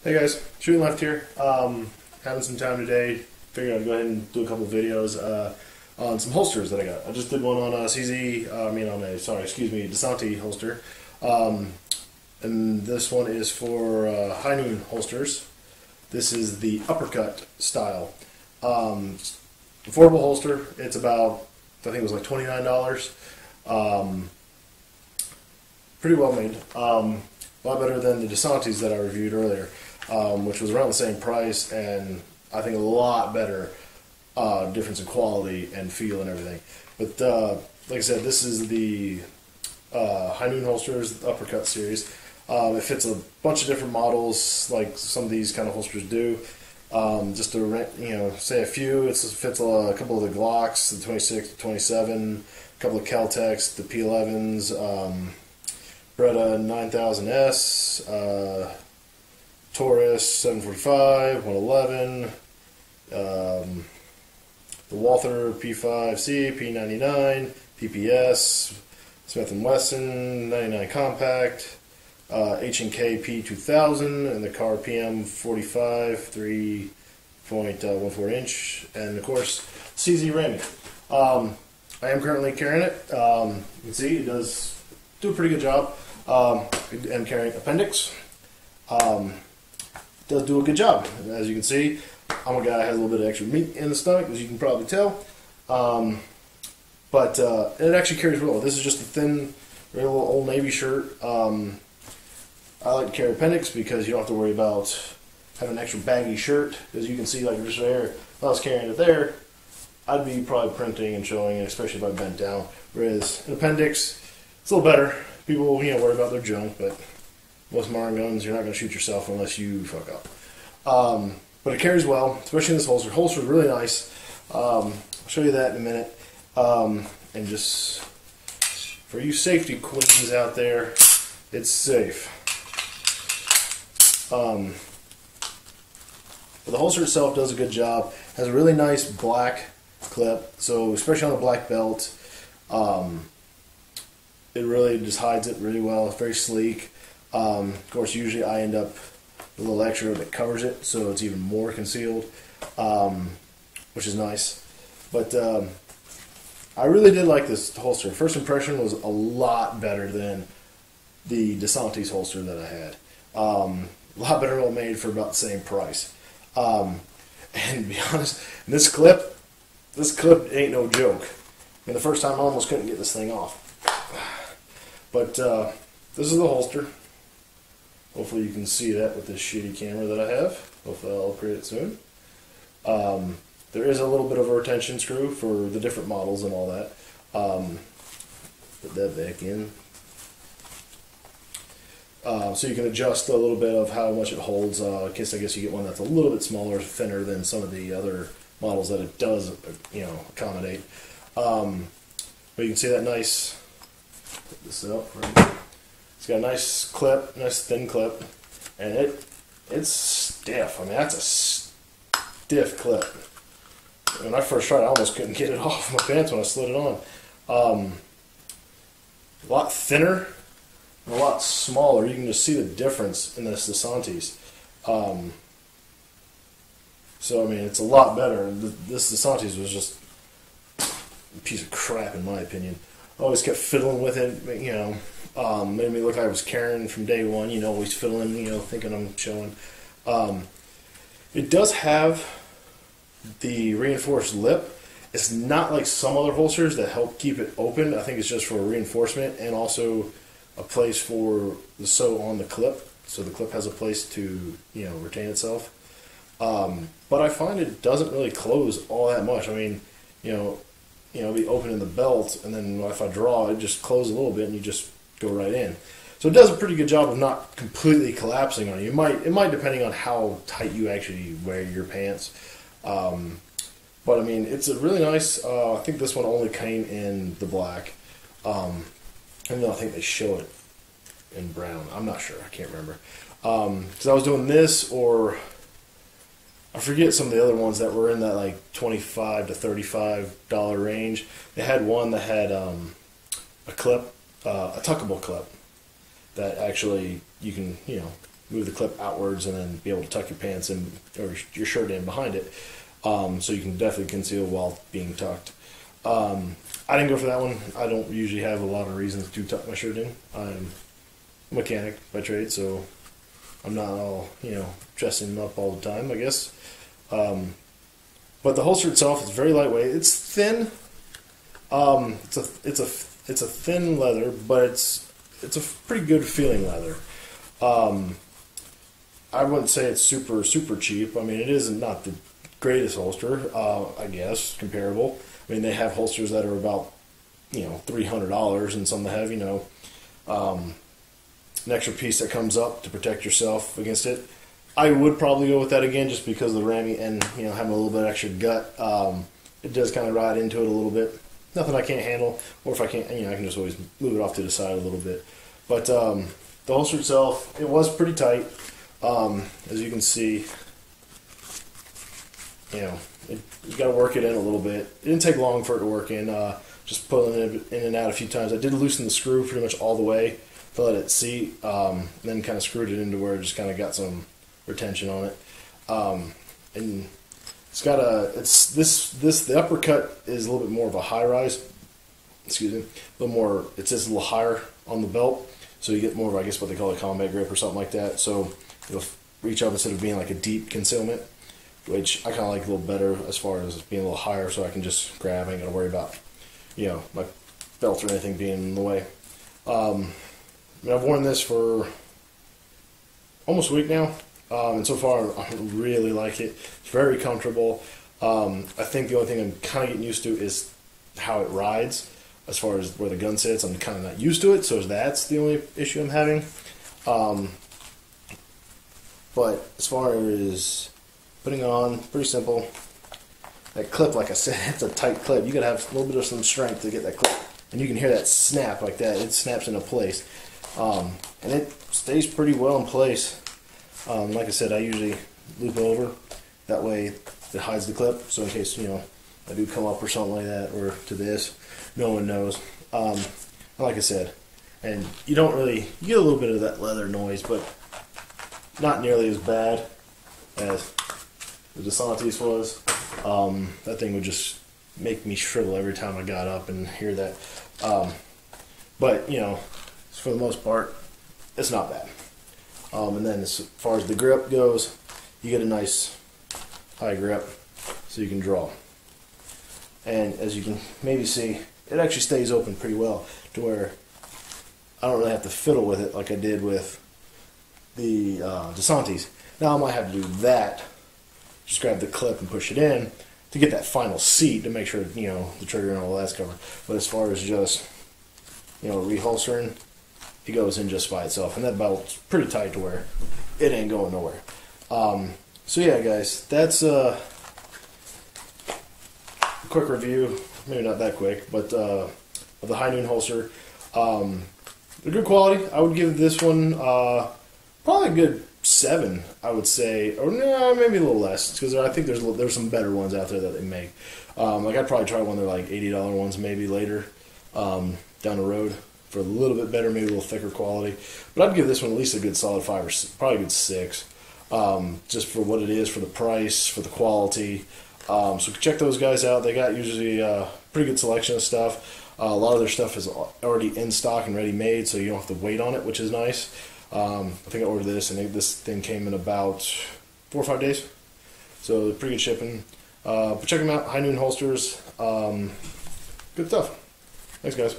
Hey guys, shooting left here. Having some time today. Figured I'd go ahead and do a couple videos on some holsters that I got. I just did one on a DeSanti holster. And this one is for HighNoon holsters. This is the uppercut style. Affordable holster. It's about, I think it was like $29. Pretty well made. A lot better than the DeSantis that I reviewed earlier, which was around the same price, and I think a lot better difference in quality and feel and everything. But like I said, this is the HighNoon holsters, the uppercut series. It fits a bunch of different models, like some of these kind of holsters do. Just to say a few, it fits a couple of the Glocks, the 26, the 27, a couple of Kel-Tecs, the P11s, Beretta 9000S, Taurus 745, 111, the Walther P5C, P99, PPS, Smith & Wesson 99 Compact, H&K P2000, and the Car PM45 3.14 inch, and of course CZ Ramey. I am currently carrying it. You can see it does do a pretty good job. I am carrying appendix. Does do a good job. As you can see, I'm a guy that has a little bit of extra meat in the stomach, as you can probably tell. But it actually carries well. This is just a thin, very little Old Navy shirt. I like to carry appendix because you don't have to worry about having an extra baggy shirt. As you can see, like just there, if I was carrying it there, I'd be probably printing and showing it, especially if I bent down. Whereas an appendix, it's a little better. People, worry about their junk, but most modern guns, you're not going to shoot yourself unless you fuck up. But it carries well, especially in this holster. Holster is really nice. I'll show you that in a minute. And just for you safety queens out there, it's safe. But the holster itself does a good job. Has a really nice black clip, so especially on a black belt, it really just hides it really well. It's very sleek. Of course, usually I end up with a little extra that covers it, so it's even more concealed, which is nice. But I really did like this holster. First impression was a lot better than the DeSantis holster that I had. A lot better well made for about the same price. And to be honest, this clip ain't no joke. I mean, the first time I almost couldn't get this thing off. But this is the holster. Hopefully you can see that with this shitty camera that I have. Hopefully I'll upgrade it soon. There is a little bit of a retention screw for the different models and all that. Put that back in. So you can adjust a little bit of how much it holds, in case I guess you get one that's a little bit smaller, thinner than some of the other models that it does, accommodate. But you can see that nice. Put this up. Right. It's got a nice clip, nice thin clip, and it's stiff. I mean, that's a stiff clip. When I first tried it, I almost couldn't get it off my pants when I slid it on. A lot thinner and a lot smaller. You can just see the difference in this DeSantis. So I mean, it's a lot better. This DeSantis was just a piece of crap in my opinion. I always kept fiddling with it, made me look like I was carrying from day one, always fiddling, thinking I'm showing. It does have the reinforced lip. It's not like some other holsters that help keep it open. I think it's just for reinforcement and also a place for the sew on the clip, so the clip has a place to, retain itself. But I find it doesn't really close all that much. I mean, it'll be open in the belt, and then if I draw, it just closes a little bit, and you just go right in. So it does a pretty good job of not completely collapsing on you. It might depending on how tight you actually wear your pants. But I mean, it's a really nice. I think this one only came in the black. Even though I think they show it in brown. I'm not sure. I can't remember. Because I was doing this, or I forget some of the other ones that were in that like $25 to $35 range. They had one that had a clip, a tuckable clip that actually you can move the clip outwards and then be able to tuck your pants in or your shirt in behind it. So you can definitely conceal while being tucked. I didn't go for that one. I don't usually have a lot of reasons to tuck my shirt in. I'm a mechanic by trade, so I'm not all, dressing up all the time, I guess. But the holster itself is very lightweight. It's thin. It's a thin leather, but it's a pretty good feeling leather. I wouldn't say it's super cheap. I mean, it is not the greatest holster, I guess, comparable. I mean, they have holsters that are about, $300, and some that have, an extra piece that comes up to protect yourself against it. I would probably go with that again, just because of the rammy and, having a little bit extra gut. It does kind of ride into it a little bit. Nothing I can't handle, or if I can't, I can just always move it off to the side a little bit. But the holster itself, it was pretty tight. As you can see, you got to work it in a little bit. It didn't take long for it to work in. Just pulling it in and out a few times. I did loosen the screw pretty much all the way to let it seat, and then kind of screwed it into where it just kind of got some retention on it. And it's got the uppercut is a little bit more of a high rise. Excuse me, a little more. It's just a little higher on the belt, so you get more of, I guess, what they call a combat grip or something like that. So it'll reach up instead of being like a deep concealment, which I kind of like a little better as far as being a little higher, so I can just grab. I ain't gotta worry about, my belt or anything being in the way. I've worn this for almost a week now, and so far I really like it. It's very comfortable. I think the only thing I'm kind of getting used to is how it rides. As far as where the gun sits, I'm kind of not used to it, so that's the only issue I'm having. But as far as putting on, pretty simple. That clip, like I said, it's a tight clip. You gotta have a little bit of some strength to get that clip, and you can hear that snap like that. It snaps into place, and it stays pretty well in place. Like I said, I usually loop over. That way, it hides the clip. So in case I do come up or something like that, or to this, no one knows. Like I said, and you get a little bit of that leather noise, but not nearly as bad as the DeSantis was. That thing would just make me shrivel every time I got up and hear that. But for the most part, it's not bad. And then as far as the grip goes, you get a nice high grip so you can draw. And as you can maybe see, it actually stays open pretty well to where I don't really have to fiddle with it like I did with the DeSantis. Now I might have to do that, just grab the clip and push it in to get that final seat to make sure the trigger and all that's covered. But as far as just reholstering, it goes in just by itself, and that belt's pretty tight to where it ain't going nowhere. So yeah, guys, that's a quick review. Maybe not that quick, but of the HighNoon holster. They're good quality. I would give this one probably a good 7, I would say, or no, maybe a little less, because I think there's some better ones out there that they make. I'd probably try one of their like $80 ones maybe later down the road for a little bit better, maybe a little thicker quality. But I'd give this one at least a good solid 5 or probably a good 6, just for what it is, for the price, for the quality. So check those guys out. They got usually a pretty good selection of stuff. A lot of their stuff is already in stock and ready made, so you don't have to wait on it, which is nice. I think I ordered this, and this thing came in about 4 or 5 days. So pretty good shipping. But check them out, HighNoon holsters. Good stuff. Thanks, guys.